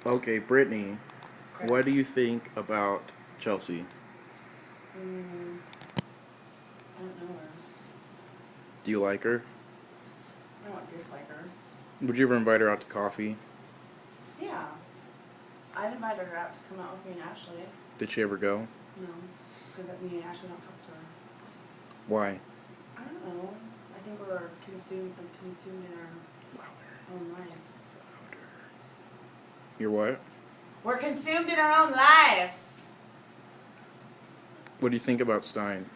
Okay, Brittany, what do Chris. you think about Chelsea? Mm, I don't know her. Do you like her? I don't dislike her. Would you ever invite her out to coffee? Yeah. I invited her out to come out with me and Ashley. Did she ever go? No. Because me and Ashley don't talk to her. Why? I don't know. I think we're consumed in our Louder. own lives. You're what? We're consumed in our own lives! What do you think about Stein?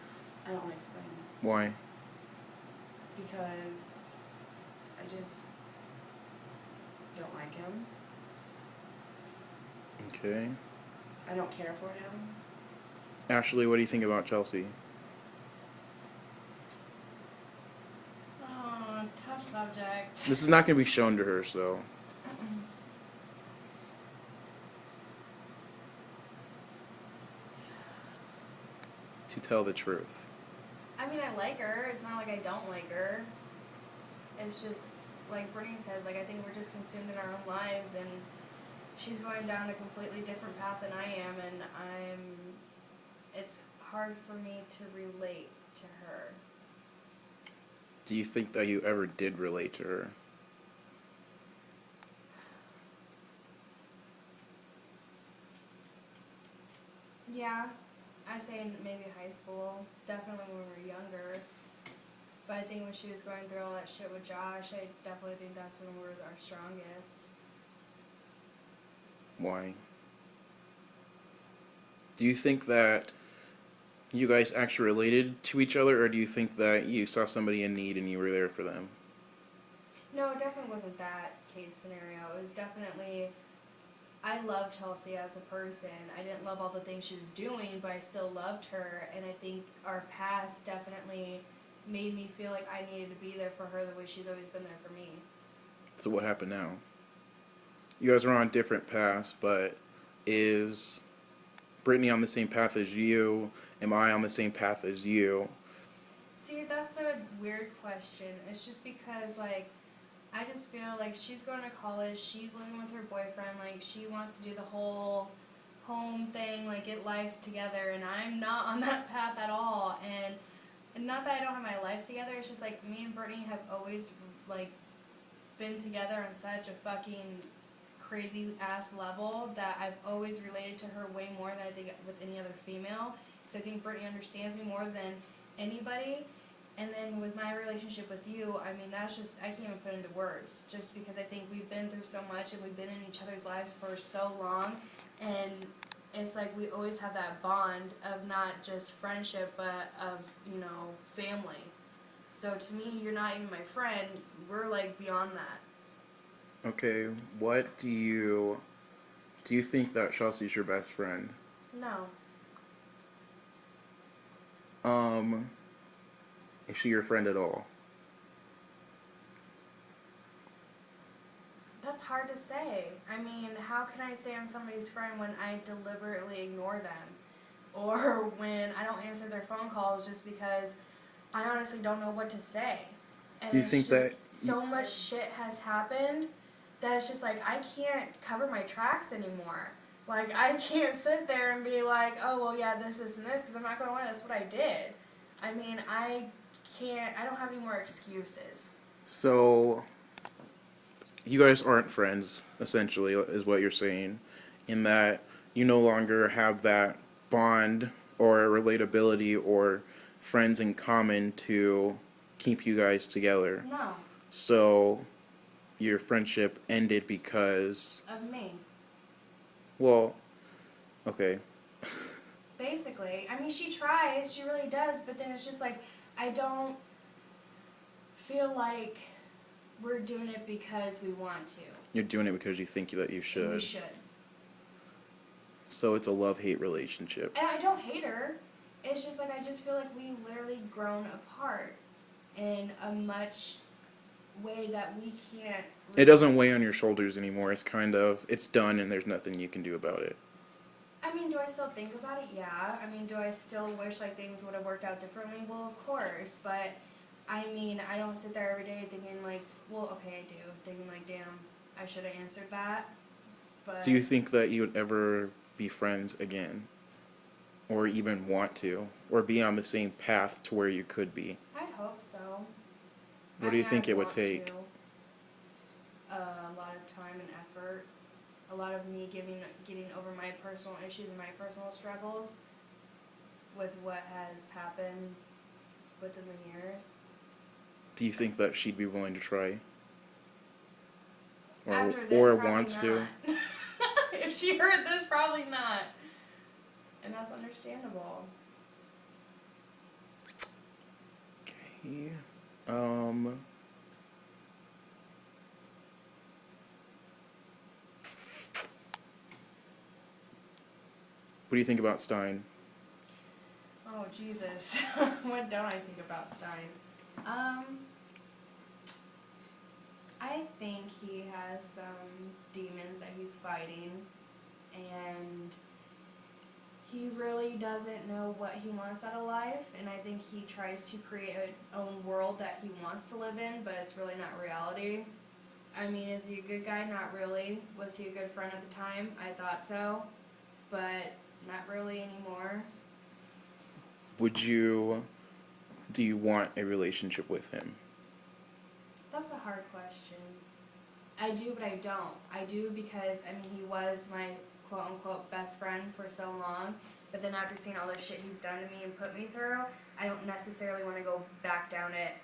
I don't like Spain. Why? Because I just don't like him. Okay. I don't care for him. Ashley, what do you think about Chelsea? Oh, tough subject. This is not going to be shown to her, so. To tell the truth. I mean, I like her. It's not like I don't like her. It's just, like Brittany says, like, I think we're just consumed in our own lives, and she's going down a completely different path than I am, and it's hard for me to relate to her. Do you think that you ever did relate to her? Yeah, I say in maybe high school, definitely when we were younger. But I think when she was going through all that shit with Josh, I definitely think that's when we were our strongest. Why? Do you think that you guys actually related to each other, or do you think that you saw somebody in need and you were there for them? No, it definitely wasn't that case scenario. It was definitely, I loved Chelsea as a person. I didn't love all the things she was doing, but I still loved her. And I think our past definitely made me feel like I needed to be there for her the way she's always been there for me. So what happened now? You guys are on different paths, but is Brittany on the same path as you? Am I on the same path as you? See, that's a weird question. It's just because, like, I just feel like she's going to college, she's living with her boyfriend, like, she wants to do the whole home thing, like, get lives together, and I'm not on that path at all. And not that I don't have my life together, it's just like me and Brittany have always, like, been together on such a fucking crazy ass level that I've always related to her way more than I think with any other female. Because I think Brittany understands me more than anybody. And then with my relationship with you, I mean, that's just, I can't even put into words. Just because I think we've been through so much and we've been in each other's lives for so long. And it's like we always have that bond of not just friendship, but of, family. So to me, you're not even my friend. We're like beyond that. Okay, what do you think that Chelsea's your best friend? No. Um, is she your friend at all? That's hard to say. I mean, how can I say I'm somebody's friend when I deliberately ignore them? Or when I don't answer their phone calls just because I honestly don't know what to say. And Do you it's think that just so much shit has happened that it's just like I can't cover my tracks anymore. Like, I can't sit there and be like, oh, well, yeah, this, and this, because I'm not going to lie, that's what I did. I mean, I don't have any more excuses. so you guys aren't friends, essentially, is what you're saying, in that you no longer have that bond or relatability or friends in common to keep you guys together. No, So your friendship ended because, of me. well, okay. Basically. I mean, she tries, she really does, but then it's just like, I don't feel like we're doing it because we want to. You're doing it because you think that you And we should. should. So it's a love-hate relationship. And I don't hate her. It's just like, I just feel like we literally grown apart in a much way that we can't. It doesn't weigh on your shoulders anymore. It's kind of, it's done and there's nothing you can do about it. I mean, do I still think about it? Yeah. I mean, do I still wish like things would have worked out differently? Well, of course. But I mean, I don't sit there every day thinking like, well, okay, I do. Thinking like, damn, I should have answered that. But Do you think that you would ever be friends again? Or even want to? Or be on the same path to where you could be? I hope so. What do you think I'd it would want take? to. A lot of time and effort. A lot of me getting over my personal issues and my personal struggles with what has happened within the years. Do you think that she'd be willing to try? After this, or probably wants to? not. If she heard this, probably not. And that's understandable. Okay. What do you think about Stein? Oh, Jesus. What don't I think about Stein? I think he has some demons that he's fighting, and he really doesn't know what he wants out of life, and I think he tries to create an own world that he wants to live in, but it's really not reality. I mean, is he a good guy? Not really. Was he a good friend at the time? I thought so, but not really anymore. Do you want a relationship with him? That's a hard question. I do, but I don't. I do because, I mean, he was my quote-unquote best friend for so long, but then after seeing all the shit he's done to me and put me through, I don't necessarily want to go back down it